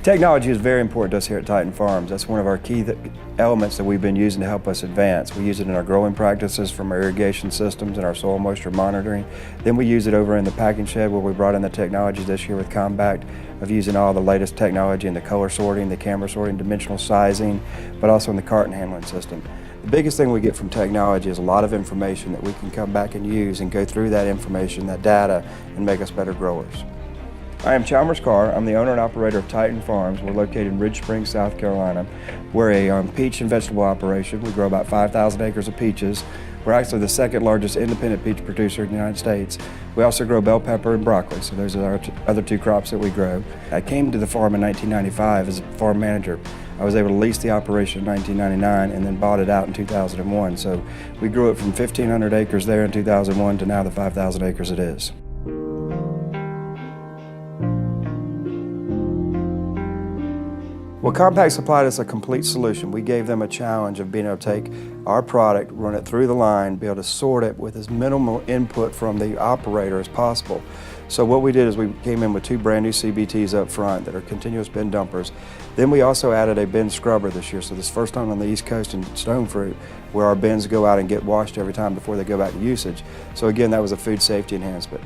Technology is very important to us here at Titan Farms. That's one of our key elements that we've been using to help us advance. We use it in our growing practices from our irrigation systems and our soil moisture monitoring. Then we use it over in the packing shed where we brought in the technology this year with Compac of using all the latest technology in the color sorting, the camera sorting, dimensional sizing, but also in the carton handling system. The biggest thing we get from technology is a lot of information that we can come back and use and go through that information, that data, and make us better growers. I am Chalmers Carr. I'm the owner and operator of Titan Farms. We're located in Ridge Springs, South Carolina. We're a peach and vegetable operation. We grow about 5,000 acres of peaches. We're actually the second largest independent peach producer in the United States. We also grow bell pepper and broccoli, so those are our other two crops that we grow. I came to the farm in 1995 as a farm manager. I was able to lease the operation in 1999 and then bought it out in 2001. So we grew it from 1,500 acres there in 2001 to now the 5,000 acres it is. Well, Compac supplied us a complete solution. We gave them a challenge of being able to take our product, run it through the line, be able to sort it with as minimal input from the operator as possible. So what we did is we came in with two brand new CBTs up front that are continuous bin dumpers. Then we also added a bin scrubber this year. So this is the first time on the East Coast in Stonefruit where our bins go out and get washed every time before they go back to usage. So again, that was a food safety enhancement.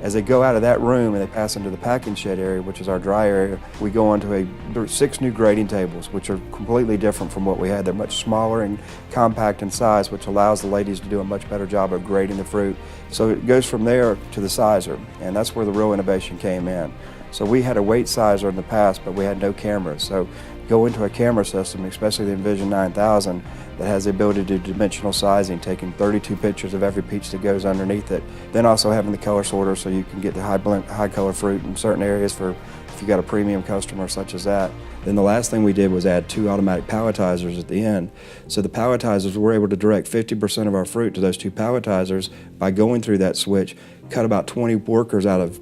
As they go out of that room and they pass into the packing shed area, which is our dry area, we go onto 6 new grading tables, which are completely different from what we had. They're much smaller and compact in size, which allows the ladies to do a much better job of grading the fruit. So it goes from there to the sizer, and that's where the real innovation came in. So we had a weight sizer in the past, but we had no cameras. So go into a camera system, especially the Envision 9000, that has the ability to do dimensional sizing, taking 32 pictures of every peach that goes underneath it. Then also having the color sorter so you can get the high color fruit in certain areas for if you've got a premium customer such as that. Then the last thing we did was add 2 automatic palletizers at the end. So the palletizers, we're able to direct 50% of our fruit to those 2 palletizers by going through that switch, cut about 20 workers out of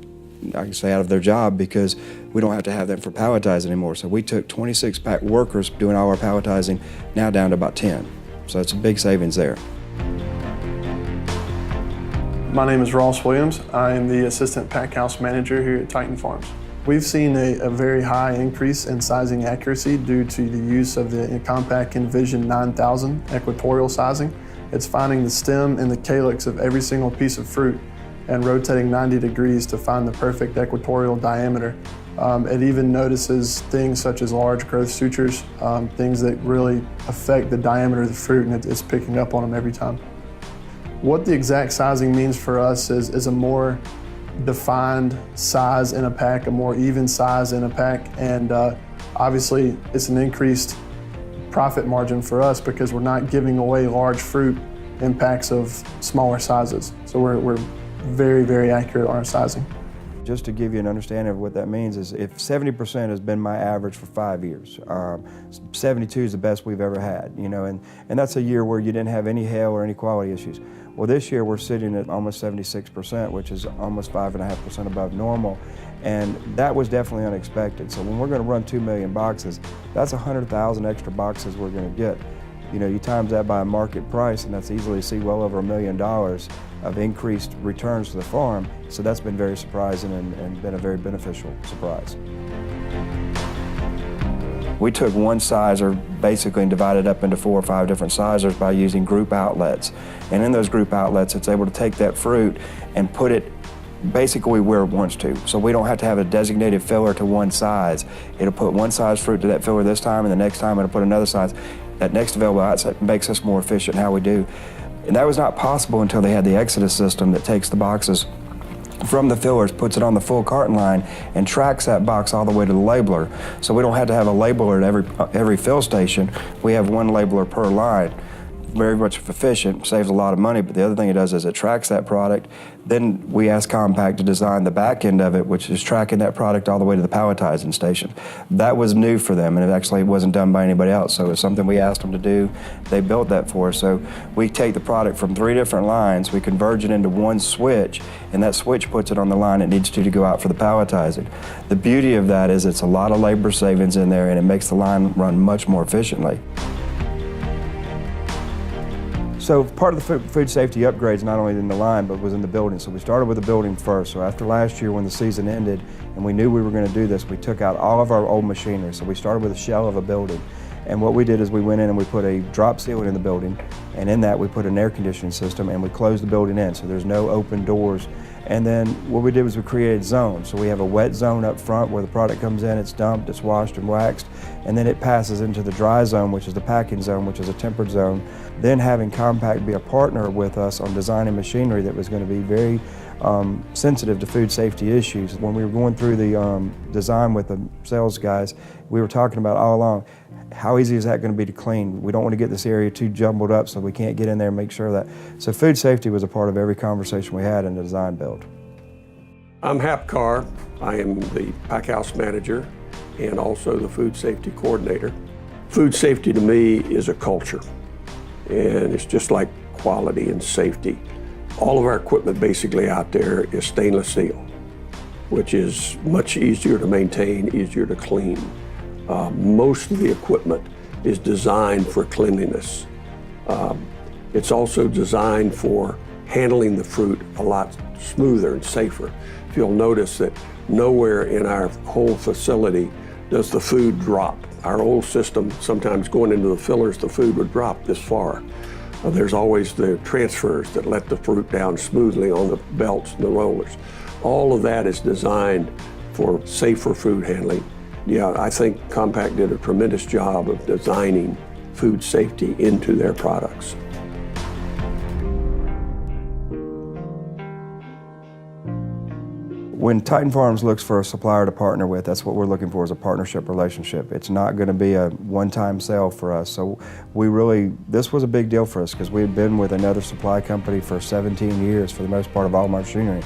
their job because we don't have to have them for palletizing anymore. So we took 26 workers doing all our palletizing, now down to about 10. So it's a big savings there. My name is Ross Williams. I am the assistant pack house manager here at Titan Farms. We've seen a very high increase in sizing accuracy due to the use of the Compac Envision 9000 equatorial sizing. It's finding the stem and the calyx of every single piece of fruit and rotating 90 degrees to find the perfect equatorial diameter. It even notices things such as large growth sutures, things that really affect the diameter of the fruit, and it's picking up on them every time. What the exact sizing means for us is a more defined size in a pack, a more even size in a pack, and obviously it's an increased profit margin for us because we're not giving away large fruit in packs of smaller sizes. So we're very, very accurate on our sizing. Just to give you an understanding of what that means is if 70% has been my average for 5 years, 72 is the best we've ever had, and that's a year where you didn't have any hail or any quality issues. Well, this year we're sitting at almost 76%, which is almost 5.5% above normal, and that was definitely unexpected. So when we're going to run 2 million boxes, that's 100,000 extra boxes we're going to get. You times that by a market price, and that's easily see well over $1 million of increased returns to the farm. So that's been very surprising and been a very beneficial surprise. We took one sizer basically and divided up into 4 or 5 different sizers by using group outlets. And in those group outlets, it's able to take that fruit and put it basically where it wants to. So we don't have to have a designated filler to one size. It'll put one size fruit to that filler this time, and the next time it'll put another size. That next available outlet makes us more efficient in how we do. And that was not possible until they had the Exodus system that takes the boxes from the fillers, puts it on the full carton line, and tracks that box all the way to the labeler. So we don't have to have a labeler at every fill station. We have one labeler per line. Very much efficient, saves a lot of money, but the other thing it does is it tracks that product. Then we ask Compac to design the back end of it, which is tracking that product all the way to the palletizing station. That was new for them, and it actually wasn't done by anybody else, so it was something we asked them to do. They built that for us. So we take the product from 3 different lines, we converge it into one switch, and that switch puts it on the line it needs to go out for the palletizing. The beauty of that is it's a lot of labor savings in there, and it makes the line run much more efficiently. So part of the food safety upgrades not only in the line but was in the building. So we started with the building first. So after last year when the season ended and we knew we were going to do this, we took out all of our old machinery. So we started with a shell of a building. And what we did is we went in and we put a drop ceiling in the building, and in that we put an air conditioning system and we closed the building in so there's no open doors. And then what we did was we created zones. So we have a wet zone up front where the product comes in, it's dumped, it's washed and waxed, and then it passes into the dry zone, which is the packing zone, which is a tempered zone. Then having Compac be a partner with us on designing machinery that was going to be very sensitive to food safety issues. When we were going through the design with the sales guys, we were talking about all along, how easy is that going to be to clean? We don't want to get this area too jumbled up so we can't get in there and make sure that. So food safety was a part of every conversation we had in the design build. I'm Hap Carr. I am the pack house manager and also the food safety coordinator. Food safety to me is a culture, and it's just like quality and safety. All of our equipment basically out there is stainless steel, which is much easier to maintain, easier to clean. Most of the equipment is designed for cleanliness. It's also designed for handling the fruit a lot smoother and safer. If you'll notice that nowhere in our whole facility does the food drop. Our old system, sometimes going into the fillers, the food would drop this far. There's always the transfers that let the fruit down smoothly on the belts and the rollers. All of that is designed for safer food handling. Yeah, I think Compac did a tremendous job of designing food safety into their products. When Titan Farms looks for a supplier to partner with, that's what we're looking for, is a partnership relationship. It's not going to be a one-time sale for us. So this was a big deal for us because we had been with another supply company for 17 years for the most part of all my machinery.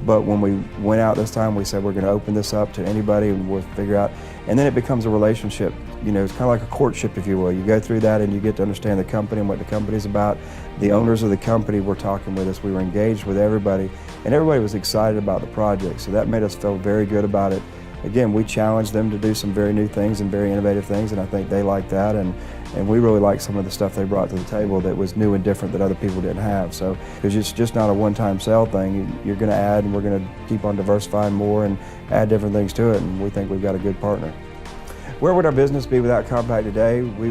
But when we went out this time, we said we're going to open this up to anybody and we'll figure out. And then it becomes a relationship. You know, it's kind of like a courtship, if you will. You go through that and you get to understand the company and what the company's about. The owners of the company were talking with us. We were engaged with everybody, and everybody was excited about the project. So that made us feel very good about it. Again, we challenged them to do some very new things and very innovative things, and I think they liked that. And we really liked some of the stuff they brought to the table that was new and different that other people didn't have. So it's just not a one-time sale thing. You're going to add, and we're going to keep on diversifying more and add different things to it, and we think we've got a good partner. Where would our business be without Compac today? We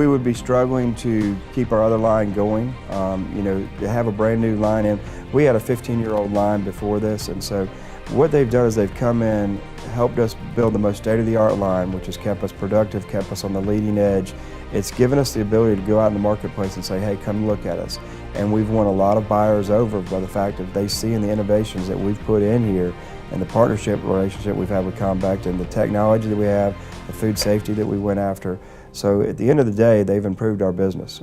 would be struggling to keep our other line going. To have a brand new line in. We had a 15-year-old line before this, and so what they've done is they've come in, helped us build the most state-of-the-art line, which has kept us productive, kept us on the leading edge. It's given us the ability to go out in the marketplace and say, hey, come look at us. And we've won a lot of buyers over by the fact that they see in the innovations that we've put in here and the partnership relationship we've had with Compac and the technology that we have, the food safety that we went after. So at the end of the day, they've improved our business.